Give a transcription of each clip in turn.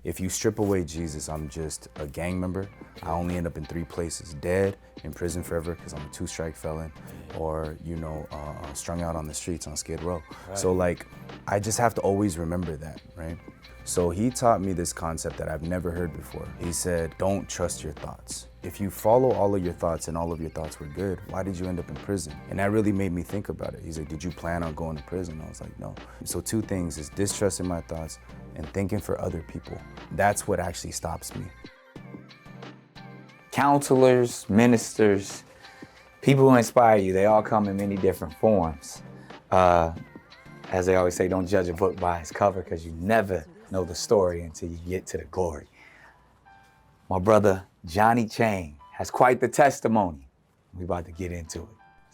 if you strip away Jesus, I'm just a gang member. I only end up in 3 places: dead, in prison forever because I'm a 2-strike felon, or strung out on the streets on Skid Row. Right. So like, I just have to always remember that, right? So he taught me this concept that I've never heard before. He said, don't trust your thoughts. If you follow all of your thoughts and all of your thoughts were good, why did you end up in prison? And that really made me think about it. He's like, did you plan on going to prison? I was like, no. So 2 things is distrusting my thoughts and thinking for other people. That's what actually stops me. Counselors, ministers, people who inspire you, they all come in many different forms. As they always say, don't judge a book by its cover, because you never know the story until you get to the glory. My brother, Johnny Chang, has quite the testimony. We're about to get into it.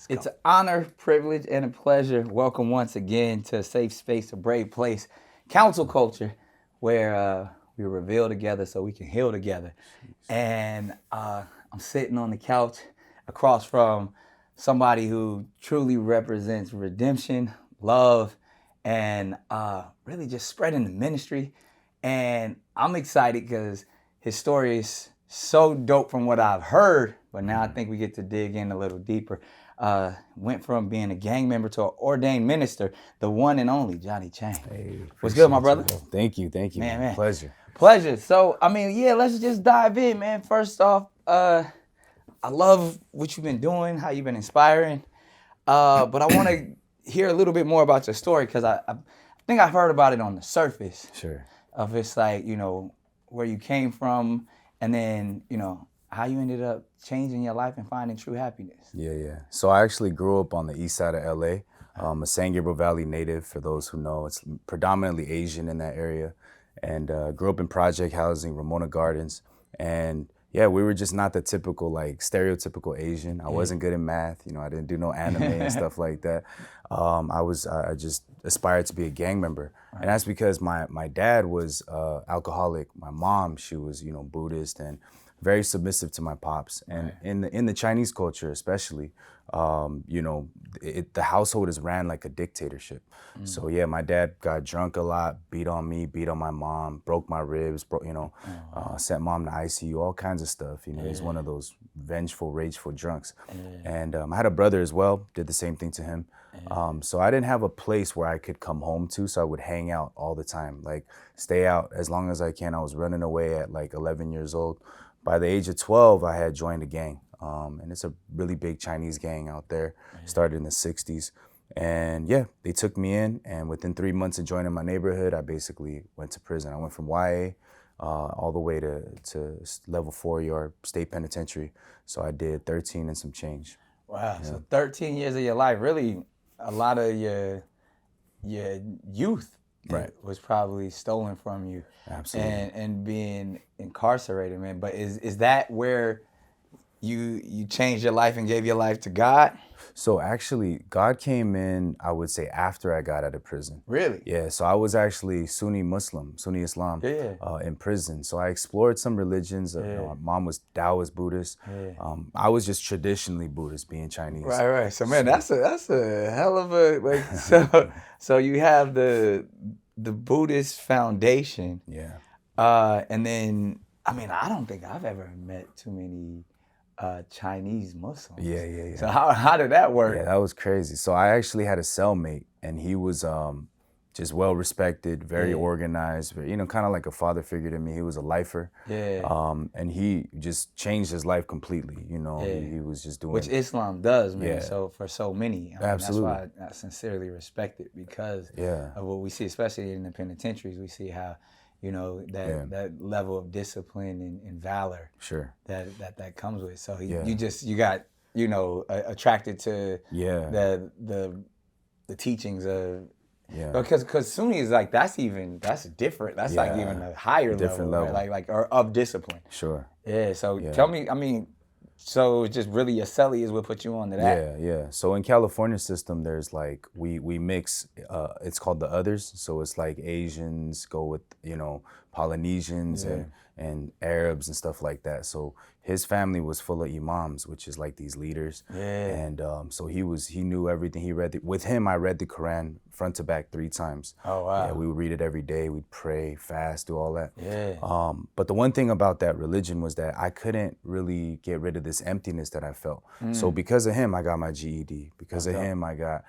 It's an honor, privilege, and a pleasure. Welcome once again to a safe space, a brave place, Counsel Culture, where we reveal together so we can heal together. And I'm sitting on the couch across from somebody who truly represents redemption, love, and really just spreading the ministry. And I'm excited because his story is so dope from what I've heard, but now I think we get to dig in a little deeper. Went from being a gang member to an ordained minister, the one and only Johnny Chang. Hey, what's good, my brother? Thank you, man. Pleasure. So, let's just dive in, man. First off, I love what you've been doing, how you've been inspiring, but I want to hear a little bit more about your story, because I think I've heard about it on the surface. Sure. Of it's like, where you came from, and then, how you ended up changing your life and finding true happiness. Yeah. So I actually grew up on the east side of LA. A San Gabriel Valley native, for those who know. It's predominantly Asian in that area. And grew up in project housing, Ramona Gardens. And yeah, we were just not the typical, like, stereotypical Asian. I wasn't good in math. I didn't do no anime and stuff like that. I just aspired to be a gang member. Right. And that's because my dad was alcoholic. My mom, she was, Buddhist and very submissive to my pops. And right. in the Chinese culture especially, the household is ran like a dictatorship. So yeah, my dad got drunk a lot, beat on me, beat on my mom, broke my ribs, sent mom to ICU, all kinds of stuff. He's one of those vengeful, rageful drunks. And I had a brother as well, did the same thing to him. So I didn't have a place where I could come home to, so I would hang out all the time, like stay out as long as I can. I was running away at like 11 years old. By the age of 12, I had joined a gang. And it's a really big Chinese gang out there. Started in the 60s. And yeah, they took me in, and within 3 months of joining my neighborhood, I basically went to prison. I went from YA all the way to level 4-yard state penitentiary. So I did 13 and some change. Wow, yeah. So 13 years of your life, really a lot of your youth was probably stolen from you. Absolutely. And being incarcerated, man. But is that where you changed your life and gave your life to God? So actually, God came in, I would say, after I got out of prison. Really? Yeah, so I was actually Sunni Islam, in prison. So I explored some religions. Mom was Taoist Buddhist. I was just traditionally Buddhist, being Chinese. Right. So man, that's a hell of a so you have the Buddhist foundation. Yeah. And then I don't think I've ever met too many Chinese Muslims. Yeah. So how did that work? Yeah, that was crazy. So I actually had a cellmate, and he was just well respected, very organized, kind of like a father figure to me. He was a lifer. And he just changed his life completely. He was just doing, which Islam does, man. Yeah. So for so many, absolutely. That's why I sincerely respect it, because of what we see, especially in the penitentiaries. We see how that level of discipline and valor that comes with. So you got attracted to the teachings of because Sunni is like that's different. That's like even a higher different level. Right? like or of discipline. Sure. Yeah. So tell me, so it's just really your celly is what put you on to that. Yeah. So in California system, there's like we mix. It's called the others. So it's like Asians go with Polynesians and Arabs and stuff like that. So his family was full of imams, which is like these leaders. And so he knew everything. With him, I read the Quran front to back 3 times. Oh, wow. Yeah, we would read it every day. We'd pray, fast, do all that. But the one thing about that religion was that I couldn't really get rid of this emptiness that I felt. So because of him, I got my GED. Because of him, I got,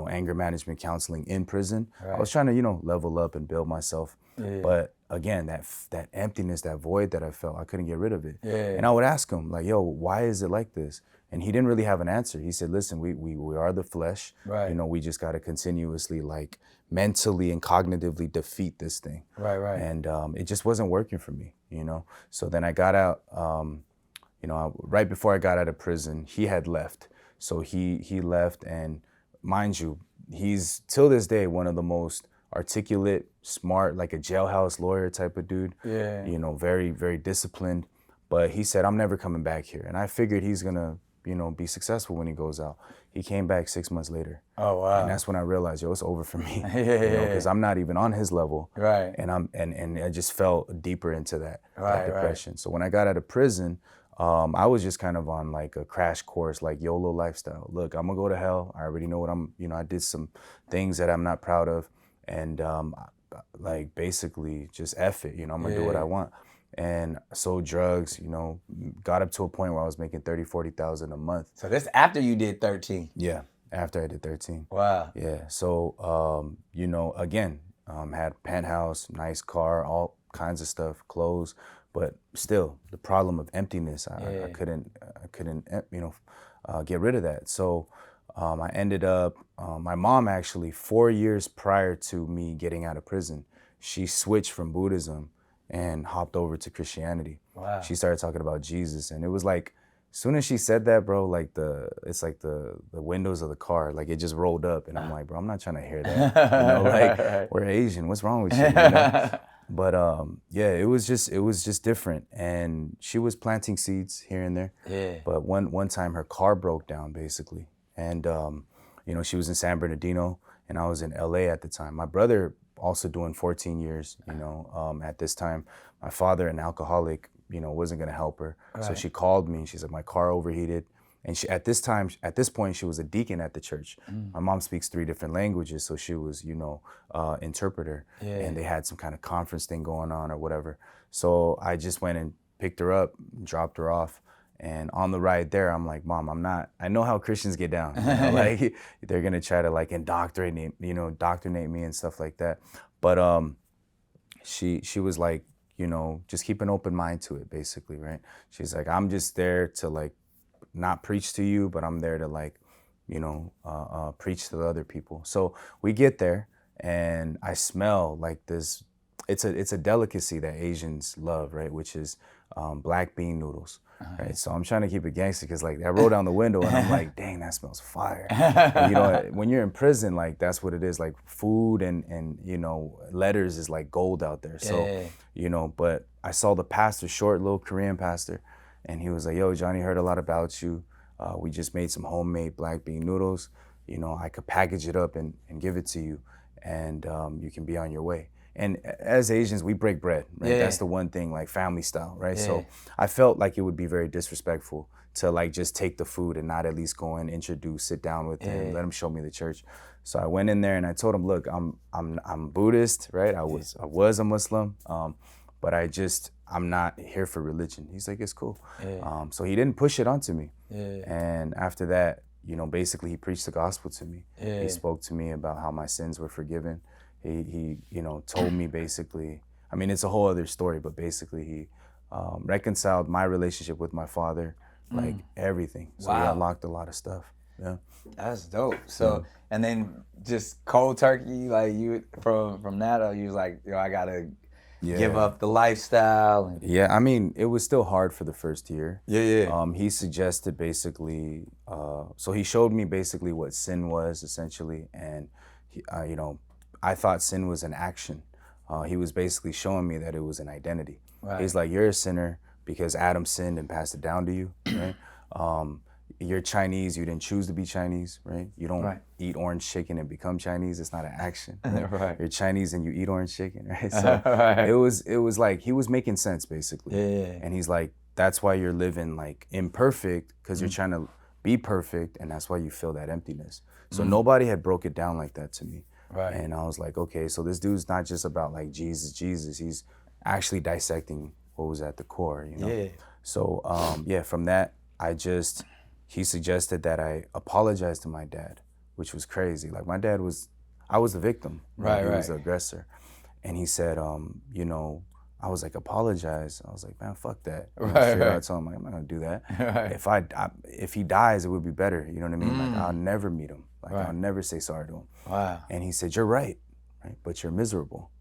anger management counseling in prison. I was trying to, level up and build myself. But again, that emptiness, that void that I felt, I couldn't get rid of it. And I would ask him, like, yo, why is it like this? And he didn't really have an answer. He said, listen, we are the flesh. We just got to continuously, like, mentally and cognitively defeat this thing. And it just wasn't working for me, So then I got out, right before I got out of prison, he had left. So he left, and mind you, he's till this day one of the most articulate, smart, like a jailhouse lawyer type of dude. Very, very disciplined. But he said, I'm never coming back here. And I figured he's gonna, be successful when he goes out. He came back 6 months later. Oh, wow. And that's when I realized, yo, it's over for me. Because I'm not even on his level. And I just fell deeper into that depression. So when I got out of prison, I was just kind of on like a crash course, like YOLO lifestyle. Look, I'm gonna go to hell. I already know what I did some things that I'm not proud of. And like basically just F it, I'm gonna do what I want. And sold drugs, got up to a point where I was making 30, 40,000 a month. So this after you did 13? Yeah, after I did 13. Wow. Yeah, so, again, had penthouse, nice car, all kinds of stuff, clothes, but still the problem of emptiness, I couldn't, get rid of that. So I ended up, my mom actually, 4 years prior to me getting out of prison, she switched from Buddhism and hopped over to Christianity. Wow. She started talking about Jesus, and it was like, as soon as she said that, bro, like it's like the windows of the car, like it just rolled up, and I'm like, bro, I'm not trying to hear that. We're Asian, what's wrong with you? But it was just different, and she was planting seeds here and there. But one time her car broke down basically, and she was in San Bernardino, and I was in LA at the time. My brother also doing 14 years, at this time. My father, an alcoholic, wasn't gonna help her. So she called me, she's like, my car overheated. And she, at this point, she was a deacon at the church. My mom speaks 3 different languages, so she was, interpreter. And they had some kind of conference thing going on or whatever. So I just went and picked her up, dropped her off. And on the ride there, I'm like, Mom, I know how Christians get down. Like they're gonna try to like indoctrinate me and stuff like that. But she was like, just keep an open mind to it, basically, right? She's like, I'm just there to like not preach to you, but I'm there to like, preach to the other people. So we get there, and I smell like this. It's a delicacy that Asians love, right? Which is black bean noodles. Right, so I'm trying to keep it gangster because like I roll down the window and I'm like, dang, that smells fire. And, when you're in prison, like that's what it is. Like food and letters is like gold out there. So but I saw the pastor, short little Korean pastor, and he was like, yo, Johnny, heard a lot about you. We just made some homemade black bean noodles. I could package it up and give it to you, and you can be on your way. And as Asians, we break bread, right? That's the one thing, like family style, right? So I felt like it would be very disrespectful to like just take the food and not at least go and introduce, sit down with him, let him show me the church. So I went in there and I told him, look, I'm Buddhist, right? I was a Muslim, but I'm not here for religion. He's like, it's cool. So he didn't push it onto me. And after that, basically he preached the gospel to me. He spoke to me about how my sins were forgiven. He told me basically, I mean, it's a whole other story, but basically he reconciled my relationship with my father, like everything. So he unlocked a lot of stuff. Yeah. That's dope. So, and then just cold turkey, like you, from that, you was like, yo, I gotta give up the lifestyle. Yeah, I mean, it was still hard for the first year. He suggested basically, so he showed me basically what sin was essentially, and I thought sin was an action. He was basically showing me that it was an identity. He's like, you're a sinner because Adam sinned and passed it down to you, right? you're Chinese, you didn't choose to be Chinese, right? You don't Right. eat orange chicken and become Chinese. It's not an action. Right? Right. You're Chinese and you eat orange chicken, right? So Right. it was like he was making sense basically. Yeah. And he's like, that's why you're living like imperfect, because you're trying to be perfect, and that's why you feel that emptiness. So nobody had broke it down like that to me. Right. And I was like, okay, so this dude's not just about like Jesus. He's actually dissecting what was at the core, you know? Yeah. So yeah, from that, he suggested that I apologize to my dad, which was crazy. Like my dad I was the victim. You know, Right, he was right. the aggressor. And he said, you know, I was like, apologize. I was like, man, fuck that. You know, Right, straight out right. told him, like, I'm not gonna do that. Right. If he dies, it would be better. You know what I mean? Like I'll never meet him. Like Right. I'll never say sorry to him. Wow. And he said, you're right, but you're miserable.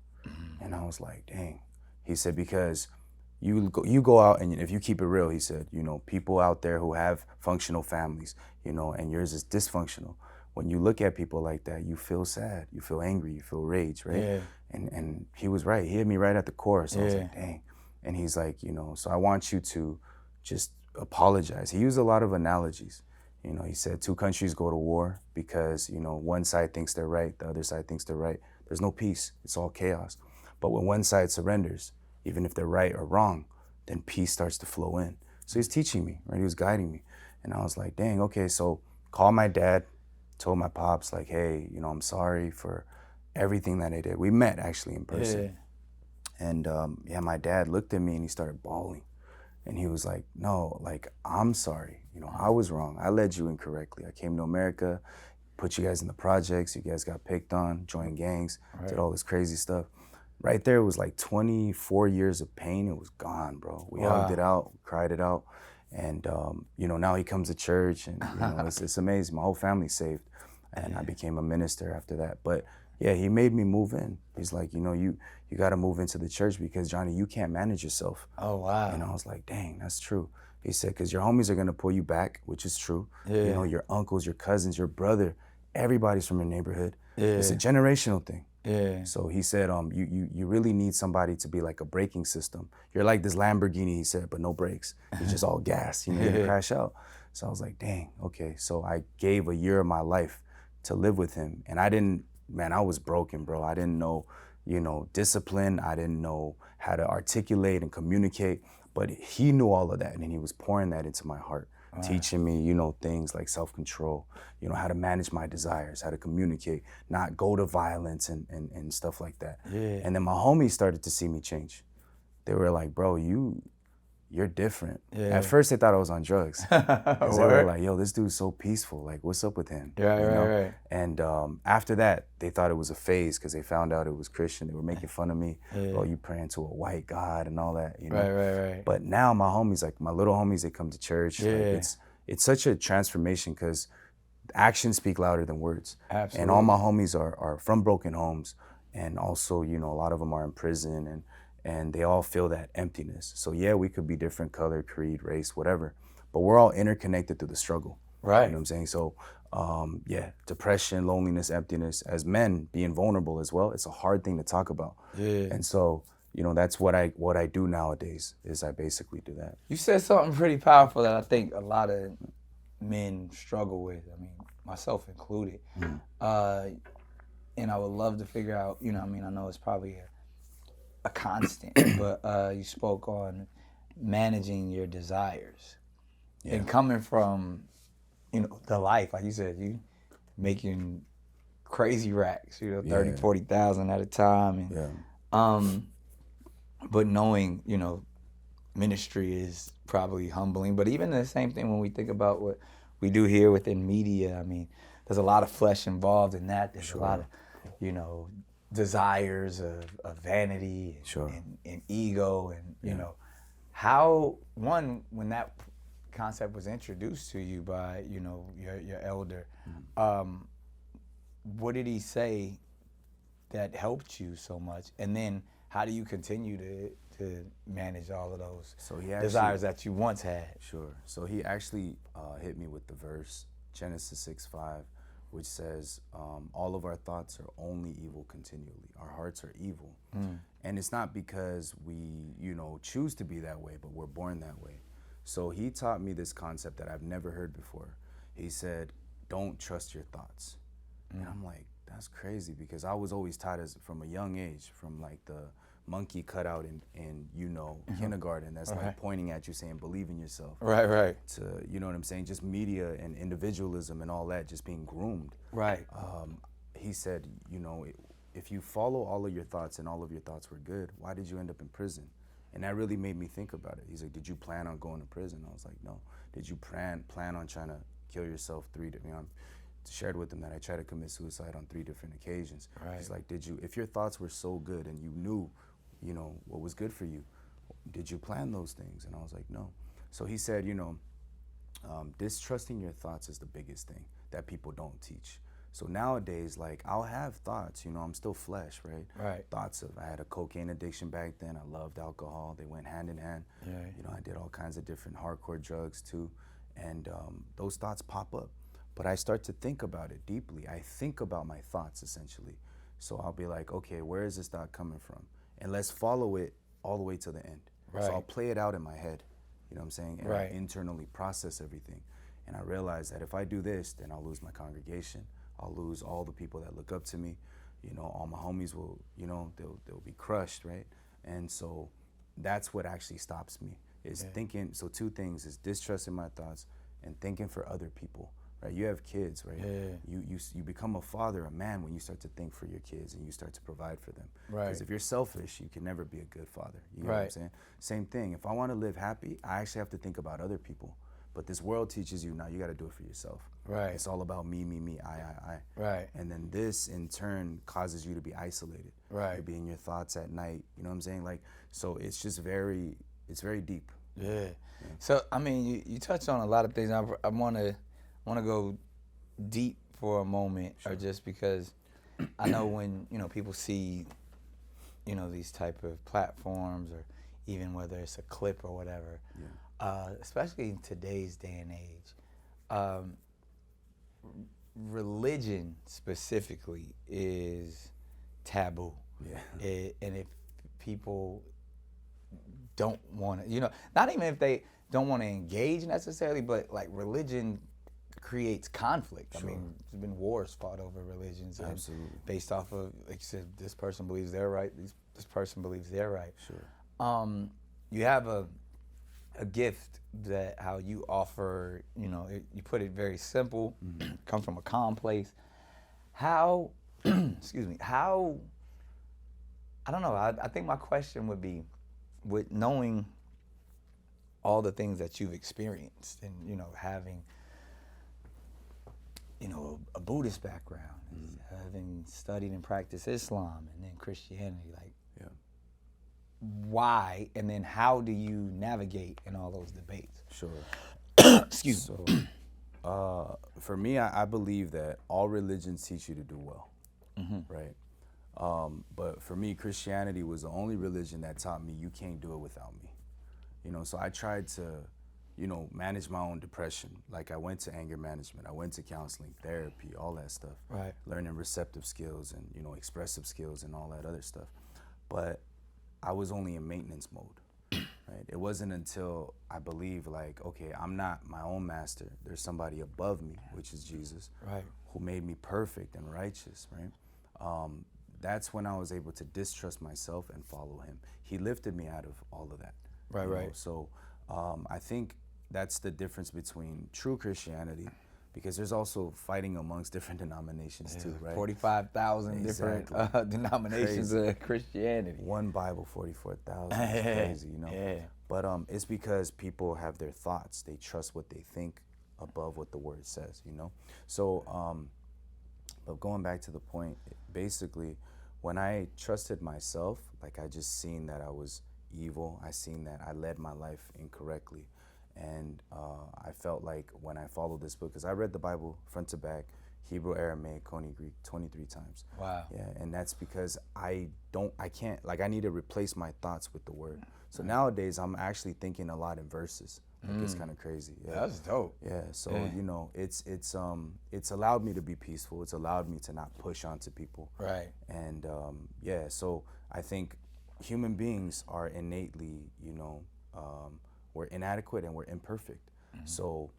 And I was like, dang. He said, because you go out and if you keep it real, he said, you know, people out there who have functional families, you know, and yours is dysfunctional. When you look at people like that, you feel sad, you feel angry, you feel rage, right? Yeah. And he was right. He hit me right at the core. So I was Yeah. like, dang. And he's like, you know, so I want you to just apologize. He used a lot of analogies. You know, he said 2 countries go to war because, you know, one side thinks they're right, the other side thinks they're right. There's no peace. It's all chaos. But when one side surrenders, even if they're right or wrong, then peace starts to flow in. So he's teaching me, right? He was guiding me. And I was like, dang, okay, so call my dad, told my pops, like, hey, you know, I'm sorry for everything that I did. We met actually in person. Yeah. And yeah, my dad looked at me and he started bawling. And he was like, no, like, I'm sorry. You know, I was wrong. I led you incorrectly. I came to America, put you guys in the projects. You guys got picked on, joined gangs, did all this crazy stuff. Right there was like 24 years of pain. It was gone, bro. We hugged it out, cried it out. And, you know, now he comes to church and, you know, it's amazing. My whole family's saved. And I became a minister after that. But yeah, he made me move in. He's like, you know, you got to move into the church because, Johnny, you can't manage yourself. Oh, wow. And I was like, dang, that's true. He said, because your homies are going to pull you back, which is true. Yeah. You know, your uncles, your cousins, your brother, everybody's from your neighborhood. Yeah. It's a generational thing. Yeah. So he said, you really need somebody to be like a braking system. You're like this Lamborghini, he said, but no brakes. It's just all gas, you know, you crash out. So I was like, dang, okay. So I gave a year of my life to live with him. And I was broken, bro. I didn't know, you know, discipline. I didn't know how to articulate and communicate, but he knew all of that. And he was pouring that into my heart, teaching me, you know, things like self-control, you know, how to manage my desires, how to communicate, not go to violence and stuff like that. Yeah. And then my homies started to see me change. They were like, bro, you're different. Yeah. At first they thought I was on drugs. 'Cause they were Word? like, yo, this dude's so peaceful. Like, what's up with him? Right, You right, know? right. And after that, they thought it was a phase because they found out it was Christian. They were making fun of me. Oh, you praying to a white God and all that, you know? Right. But now my homies, like my little homies, they come to church. Yeah. Like it's such a transformation because actions speak louder than words. Absolutely. And all my homies are from broken homes. And also, you know, a lot of them are in prison and they all feel that emptiness. So yeah, we could be different color, creed, race, whatever, but we're all interconnected through the struggle. Right. You know what I'm saying? So yeah, depression, loneliness, emptiness, as men being vulnerable as well, it's a hard thing to talk about. Yeah. And so, you know, that's what I do nowadays is I basically do that. You said something pretty powerful that I think a lot of men struggle with. I mean, myself included. And I would love to figure out, you know, I mean, I know it's probably a constant, but you spoke on managing your desires. Yeah. And coming from, you know, the life, like you said, you making crazy racks, you know, 30, Yeah. 40,000 at a time. And, but knowing, you know, ministry is probably humbling. But even the same thing when we think about what we do here within media, I mean, there's a lot of flesh involved in that. There's a lot of, you know, desires of vanity and ego. And, you know, how, one, when that concept was introduced to you by, you know, your elder, what did he say that helped you so much? And then how do you continue to manage all of those desires that you once had? Sure. So he actually hit me with the verse, Genesis 6:5, which says, all of our thoughts are only evil continually. Our hearts are evil. And it's not because we, you know, choose to be that way, but we're born that way. So he taught me this concept that I've never heard before. He said, don't trust your thoughts. And I'm like, that's crazy, because I was always taught as from a young age, from like the monkey cutout in kindergarten, that's like pointing at you saying, believe in yourself. Right. To, you know what I'm saying, just media and individualism and all that, just being groomed. Right. He said, if you follow all of your thoughts and all of your thoughts were good, why did you end up in prison? And that really made me think about it. He's like, did you plan on going to prison? I was like, no. Did you plan on trying to kill yourself I shared with him that I tried to commit suicide on 3 different occasions. Right. He's like, if your thoughts were so good and you knew, what was good for you, did you plan those things? And I was like, no. So he said, distrusting your thoughts is the biggest thing that people don't teach. So nowadays, like, I'll have thoughts, I'm still flesh, right? Right. Thoughts of, I had a cocaine addiction back then. I loved alcohol. They went hand in hand. Yeah. I did all kinds of different hardcore drugs too. And those thoughts pop up. But I start to think about it deeply. I think about my thoughts, essentially. So I'll be like, okay, where is this thought coming from? And let's follow it all the way to the end. Right. So I'll play it out in my head, you know what I'm saying? And Right. I internally process everything. And I realize that if I do this, then I'll lose my congregation. I'll lose all the people that look up to me. All my homies will, they'll be crushed, right? And so that's what actually stops me, is thinking. So 2 things is distrusting my thoughts and thinking for other people. Right, you have kids, right? Yeah. You become a father, a man, when you start to think for your kids and you start to provide for them. Right. Because if you're selfish, you can never be a good father. You know what I'm saying? Same thing. If I want to live happy, I actually have to think about other people. But this world teaches you, now you got to do it for yourself. Right. It's all about me, I. Right. And then this, in turn, causes you to be isolated. Right. To be in your thoughts at night. You know what I'm saying? Like, so it's just very deep. Yeah. So, I mean, you touched on a lot of things. I want to go deep for a moment, or just because I know when people see these type of platforms, or even whether it's a clip or whatever, especially in today's day and age, religion specifically is taboo. And if people don't want to, not even if they don't want to engage necessarily, but like religion creates conflict. Sure. I mean, there's been wars fought over religions. Absolutely. Based off of, like you said, this person believes they're right, this person believes they're right. Sure. You have a gift that how you offer, you put it very simple, come from a calm place. How, excuse me, how, I don't know, I think my question would be, with knowing all the things that you've experienced and, having, a Buddhist background, having studied and practiced Islam and then Christianity, like, why, and then how do you navigate in all those debates? Sure. Excuse me. So, for me, I believe that all religions teach you to do well, right? But for me, Christianity was the only religion that taught me you can't do it without me. So I tried to, manage my own depression. Like, I went to anger management, I went to counseling, therapy, all that stuff. Right. Learning receptive skills and, expressive skills and all that other stuff. But I was only in maintenance mode, right? It wasn't until I believe, like, okay, I'm not my own master. There's somebody above me, which is Jesus, Right. who made me perfect and righteous, right? That's when I was able to distrust myself and follow him. He lifted me out of all of that. Right, right. So I think that's the difference between true Christianity, because there's also fighting amongst different denominations too, right? 45,000 different denominations of Christianity. One Bible, 44,000. It's crazy, Yeah. But it's because people have their thoughts. They trust what they think above what the word says, So, but going back to the point, basically, when I trusted myself, like, I just seen that I was evil. I seen that I led my life incorrectly. And I felt like when I followed this book, because I read the Bible front to back, Hebrew, Aramaic, Coney Greek, 23 times. Wow. Yeah, and that's because I can't, like, I need to replace my thoughts with the word. So nowadays, I'm actually thinking a lot in verses. Like, it's kind of crazy. Yeah. That's dope. Yeah, so, it's allowed me to be peaceful. It's allowed me to not push onto people. Right. And, so I think human beings are innately, we're inadequate and we're imperfect. So,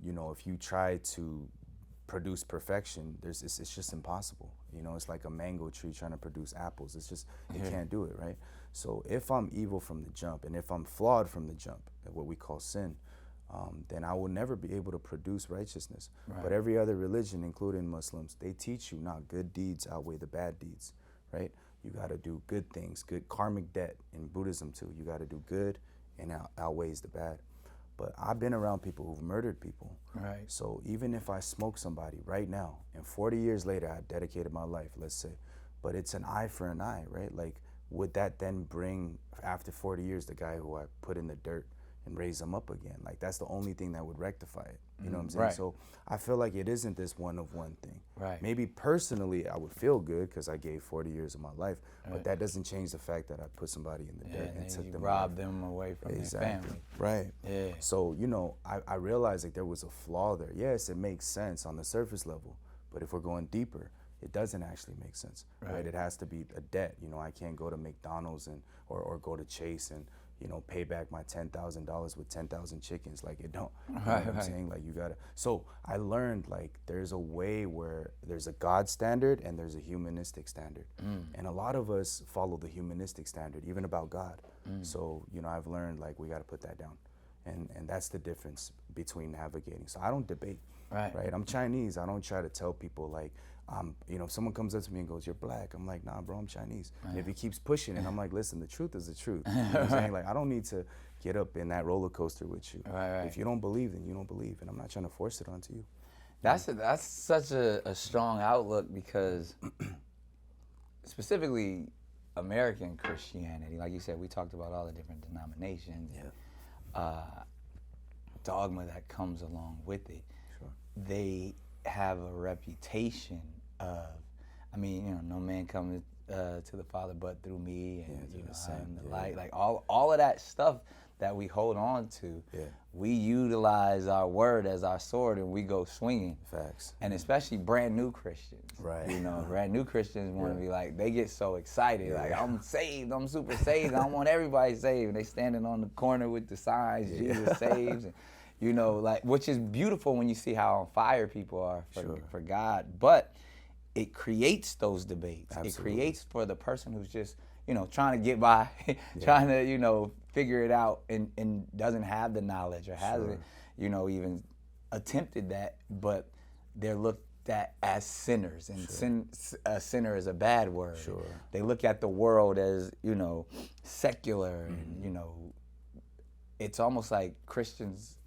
you know, if you try to produce perfection, it's just impossible. You know, it's like a mango tree trying to produce apples. It's just, it can't do it, right? So if I'm evil from the jump, and if I'm flawed from the jump, what we call sin, then I will never be able to produce righteousness. But every other religion, including Muslims, they teach you not good deeds outweigh the bad deeds, right? You got to do good things, good karmic debt in Buddhism too. You got to do good and outweighs the bad. But I've been around people who've murdered people. Right. So even if I smoke somebody right now, and 40 years later I dedicated my life, let's say, but it's an eye for an eye, right? Like, would that then bring, after 40 years, the guy who I put in the dirt and raise him up again? Like, that's the only thing that would rectify it. You know what I'm saying? Right. So I feel like it isn't this one-of-one thing. Right. Maybe personally I would feel good because I gave 40 years of my life, but that doesn't change the fact that I put somebody in the dirt and took you them robbed them away from their family. Right. Yeah. So, you know, I realized like there was a flaw there. Yes, it makes sense on the surface level, but if we're going deeper, it doesn't actually make sense, right? It has to be a debt. You know, I can't go to McDonald's and or go to Chase and, you know, pay back my $10,000 with 10,000 chickens. Like, it don't. You know what I'm saying? Like, you gotta. So I learned like there's a way where there's a God standard and there's a humanistic standard, and a lot of us follow the humanistic standard, even about God. So, you know, I've learned like we got to put that down, and that's the difference between navigating. So I don't debate. Right. I'm Chinese. I don't try to tell people like, you know, if someone comes up to me and goes, "You're black," I'm like, "Nah, bro, I'm Chinese." And if he keeps pushing it, I'm like, "Listen, the truth is the truth." You know what I'm saying? Like, I don't need to get up in that roller coaster with you. If you don't believe, then you don't believe, and I'm not trying to force it onto you. That's such a strong outlook, because specifically American Christianity, like you said, we talked about all the different denominations, dogma that comes along with it. They have a reputation of, I mean, you know, no man cometh to the Father but through me, and you know, I am the light. Like all of that stuff that we hold on to, we utilize our word as our sword and we go swinging. Facts. And especially brand new Christians. Right. You know, brand new Christians want to be like, they get so excited. Like, I'm saved, I'm super saved, I want everybody saved. And they standing on the corner with the signs, Jesus saves. And, you know, like, which is beautiful when you see how on fire people are for God. But it creates those debates. Absolutely. It creates for the person who's just, you know, trying to get by, trying to, you know, figure it out, and doesn't have the knowledge or hasn't, you know, even attempted that, but they're looked at as sinners, and a sinner is a bad word. They look at the world as, you know, secular, and, you know, it's almost like Christians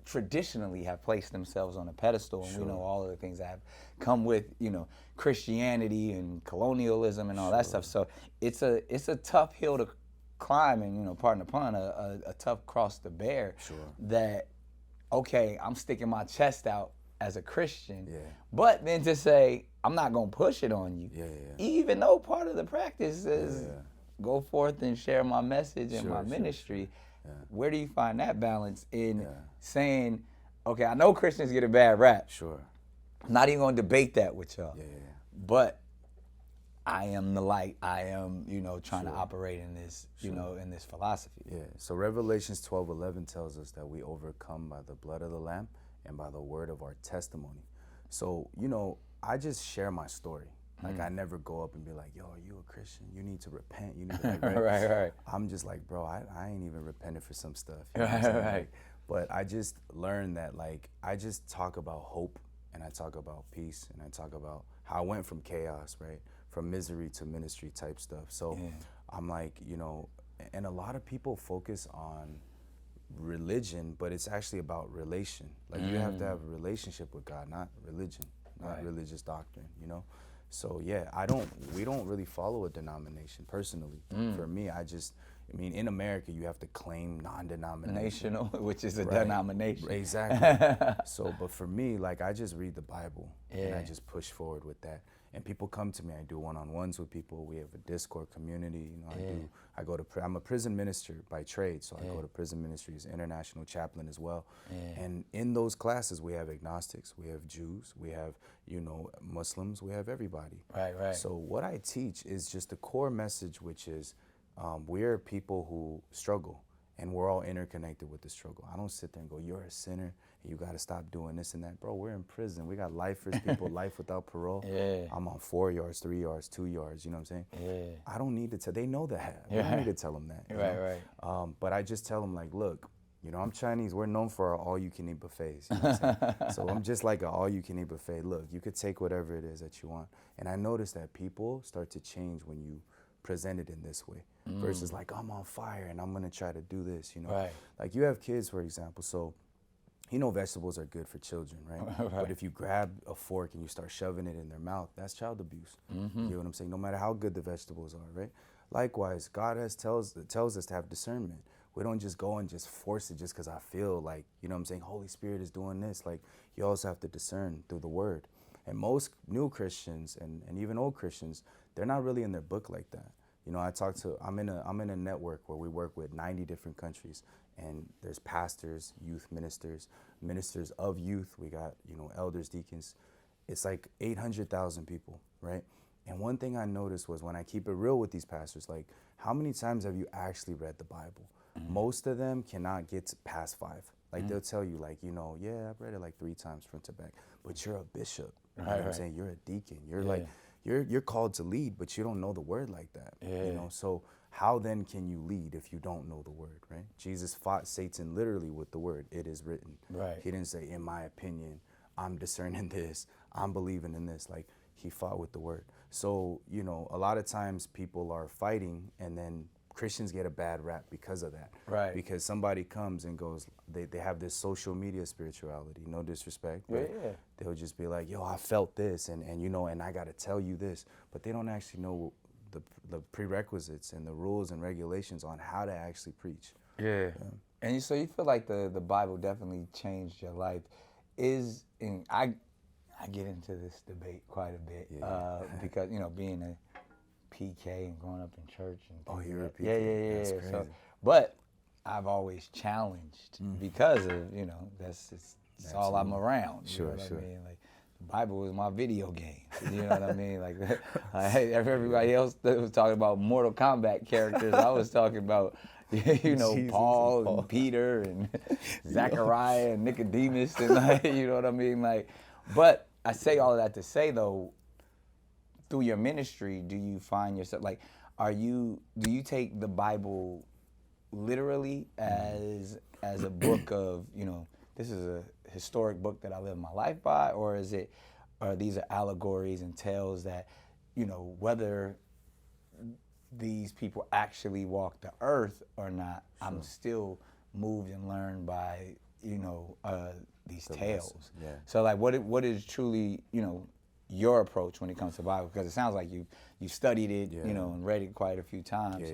traditionally have placed themselves on a pedestal, and we know all of the things that have come with, you know, Christianity and colonialism and all that stuff. So it's a tough hill to climb, and, you know, pardon the pun, a tough cross to bear. That, okay, I'm sticking my chest out as a Christian, but then to say I'm not gonna push it on you, even though part of the practice is go forth and share my message and my ministry. Where do you find that balance in saying, okay, I know Christians get a bad rap. I'm not even going to debate that with y'all. But I am the light. I am, you know, trying to operate in this, you know, in this philosophy. So Revelations 12:11 tells us that we overcome by the blood of the Lamb and by the word of our testimony. So, you know, I just share my story. Like, I never go up and be like, "Yo, are you a Christian? You need to repent. You need to," like, right. I'm just like, bro, I ain't even repented for some stuff. You know what I'm saying? Like, but I just learned that, like, I just talk about hope, and I talk about peace, and I talk about how I went from chaos, right? From misery to ministry type stuff. So I'm like, you know, and a lot of people focus on religion, but it's actually about relation. Like, you have to have a relationship with God, not religion, not religious doctrine, you know? So yeah, we don't really follow a denomination personally. For me, I mean, in America, you have to claim non-denominational, which is a denomination. Exactly. So, but for me, like, I just read the Bible and I just push forward with that. And people come to me. I do one-on-ones with people. We have a Discord community. You know, I'm a prison minister by trade, so I go to prison ministries, international chaplain as well. And in those classes, we have agnostics, we have Jews, we have, you know, Muslims, we have everybody. Right. So what I teach is just the core message, which is we're people who struggle. and we're all interconnected with the struggle. I don't sit there and go, you're a sinner, and you got to stop doing this and that. Bro, we're in prison. We got lifers, people, life without parole. Yeah. I'm on 4 yards, 3 yards, 2 yards, you know what I'm saying? Yeah. I don't need to tell, they know that. I don't need to tell them that. you Right, know? right. But I just tell them, like, look, you know, I'm Chinese. We're known for our all-you-can-eat buffets. You know what I'm saying? So I'm just like an all-you-can-eat buffet. Look, you could take whatever it is that you want. And I notice that people start to change when you present it in this way versus like, I'm on fire and I'm going to try to do this, you know? Right. Like you have kids, for example. So, you know, vegetables are good for children, right? Right. But if you grab a fork and you start shoving it in their mouth, that's child abuse. You know what I'm saying? No matter how good the vegetables are, right? Likewise, God tells us to have discernment. We don't just go and just force it just because I feel like, you know what I'm saying, Holy Spirit is doing this. Like, you also have to discern through the word. And most new Christians and even old Christians, they're not really in their book like that. You know, I'm in a network where we work with 90 different countries, and there's pastors, youth ministers, ministers of youth. We got, you know, elders, deacons. It's like 800,000 people, right? And one thing I noticed was when I keep it real with these pastors, like, how many times have you actually read the Bible? Most of them cannot get past 5. Like, they'll tell you, like, you know, yeah, I've read it like 3 times front to back. But you're a bishop. You know what I'm saying? You're a deacon. You're like, you're called to lead, but you don't know the word like that. You know, so how then can you lead if you don't know the word, right? Jesus fought Satan literally with the word. It is written. Right. He didn't say, in my opinion, I'm discerning this, I'm believing in this. Like, he fought with the word. So, you know, a lot of times people are fighting, and then Christians get a bad rap because of that. Right. Because somebody comes and goes, they have this social media spirituality, no disrespect. But they'll just be like, yo, I felt this, and you know, and I got to tell you this. But they don't actually know the prerequisites and the rules and regulations on how to actually preach. And so you feel like the Bible definitely changed your life. I get into this debate quite a bit because, you know, being a PK and growing up in church and Oh, you're a PK. yeah. That's crazy. So, but I've always challenged because of, you know, that's all I'm around. You know what I mean? Like, the Bible was my video game. You know what I mean? Like, everybody else that was talking about Mortal Kombat characters, I was talking about, you know, Jesus, Paul and Peter and Zechariah and Nicodemus and, like, you know what I mean? Like, but I say all of that to say, though, through your ministry, do you find yourself, like, do you take the Bible literally as a book of, you know, this is a historic book that I live my life by, or are these allegories and tales that, you know, whether these people actually walk the earth or not, I'm still moved and learned by, you know, these tales. So, like, what is truly, you know, your approach when it comes to Bible? Because it sounds like you studied it, you know, and read it quite a few times.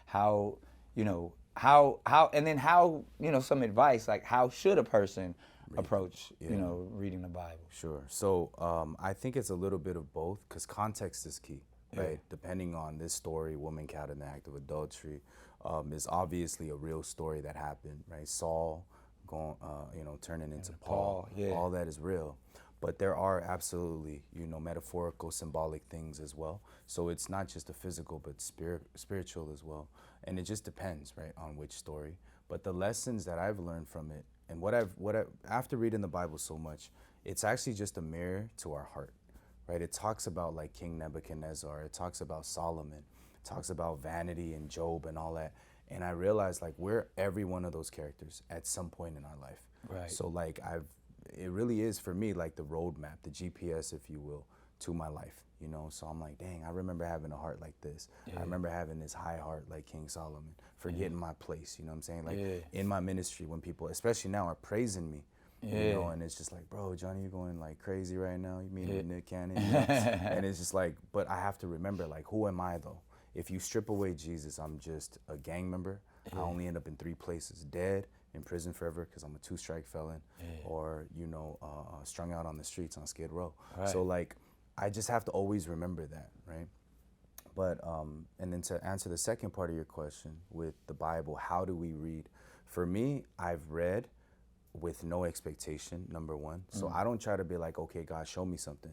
How, you know, how, and then how, you know, some advice, like, how should a person approach, you know, reading the Bible? Sure. So I think it's a little bit of both, because context is key, right? Depending on this story, woman caught in the act of adultery, is obviously a real story that happened, right? Saul going, you know, turning into Paul. All that is real. But there are absolutely, you know, metaphorical, symbolic things as well. So it's not just a physical, but spiritual as well. And it just depends, right, on which story. But the lessons that I've learned from it, and after reading the Bible so much, it's actually just a mirror to our heart, right? It talks about, like, King Nebuchadnezzar. It talks about Solomon. It talks about vanity and Job and all that. And I realized, like, we're every one of those characters at some point in our life. Right. So, like, it really is for me like the roadmap, the GPS, if you will, to my life, you know? So I'm like, dang, I remember having a heart like this. I remember having this high heart like King Solomon, forgetting my place, you know what I'm saying? Like, in my ministry, when people, especially now, are praising me, you know, and it's just like, bro, Johnny, you're going like crazy right now. You mean with Nick Cannon? You know? And it's just like, but I have to remember, like, who am I though? If you strip away Jesus, I'm just a gang member. I only end up in 3 places: dead, in prison forever because I'm a 2-strike felon, or, you know, strung out on the streets on Skid Row. So, like, I just have to always remember that, right? But, and then to answer the second part of your question with the Bible, how do we read? For me, I've read with no expectation, number one. So I don't try to be like, okay, God, show me something.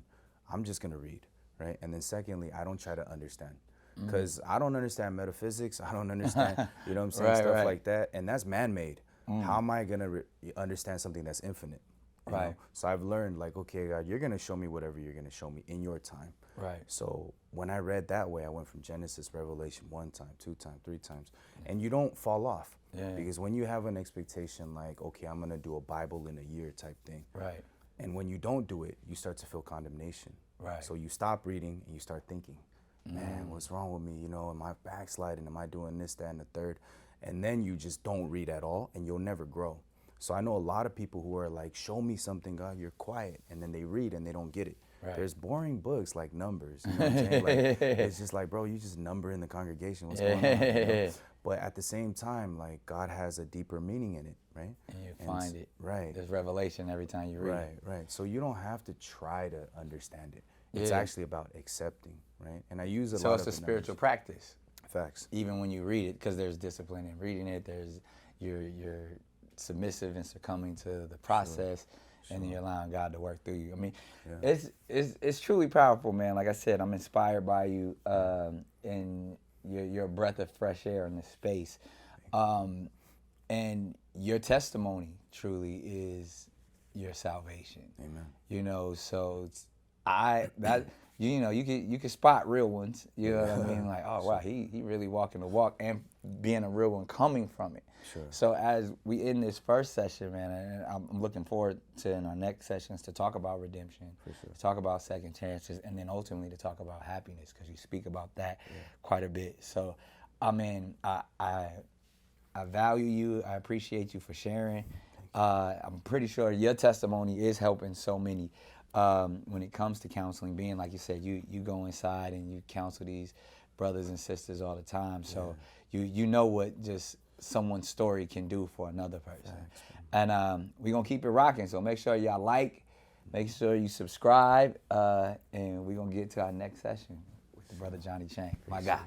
I'm just gonna read, right? And then secondly, I don't try to understand. because I don't understand metaphysics. I don't understand, you know what I'm saying, Right, stuff right. like that, and that's man-made. How am I gonna understand something that's infinite? You know? Right. So I've learned, like, okay, God, you're gonna show me whatever you're gonna show me in your time. Right. So when I read that way, I went from Genesis, Revelation 1 time, 2 times, 3 times, and you don't fall off. Yeah. Because when you have an expectation like, okay, I'm gonna do a Bible in a year type thing, Right. and when you don't do it, you start to feel condemnation. Right. So you stop reading and you start thinking, man, what's wrong with me? You know, am I backsliding? Am I doing this, that, and the third? And then you just don't read at all, and you'll never grow. So I know a lot of people who are like, show me something, God, you're quiet. And then they read and they don't get it. Right. There's boring books like numbers. You know what I'm saying? Like, it's just like, bro, you just number in the congregation. What's going on? You know? But at the same time, like, God has a deeper meaning in it, right? And you find it. Right. There's revelation every time you read it. Right. So you don't have to try to understand it. It's Yeah. actually about accepting, right? And I use a lot So of it's a spiritual practice. Facts. Even when you read it, because there's discipline in reading it. There's you're submissive and succumbing to the process, and then you're allowing God to work through you. I mean, it's truly powerful, man. Like I said, I'm inspired by you, and you're a breath of fresh air in this space, and your testimony truly is your salvation. Amen. You know, so you can spot real ones. You know what I mean? Like, oh wow, he really walking the walk and being a real one coming from it. Sure. So as we end this first session, man, and I'm looking forward to in our next sessions to talk about redemption, to talk about second chances, and then ultimately to talk about happiness, because you speak about that quite a bit. So, I mean, I value you. I appreciate you for sharing. I'm pretty sure your testimony is helping so many when it comes to counseling. Being like you said, you go inside and you counsel these brothers and sisters all the time. So you know what just someone's story can do for another person. And we're going to keep it rocking. So make sure y'all like, make sure you subscribe, and we're going to get to our next session with the brother Johnny Chang. My guy.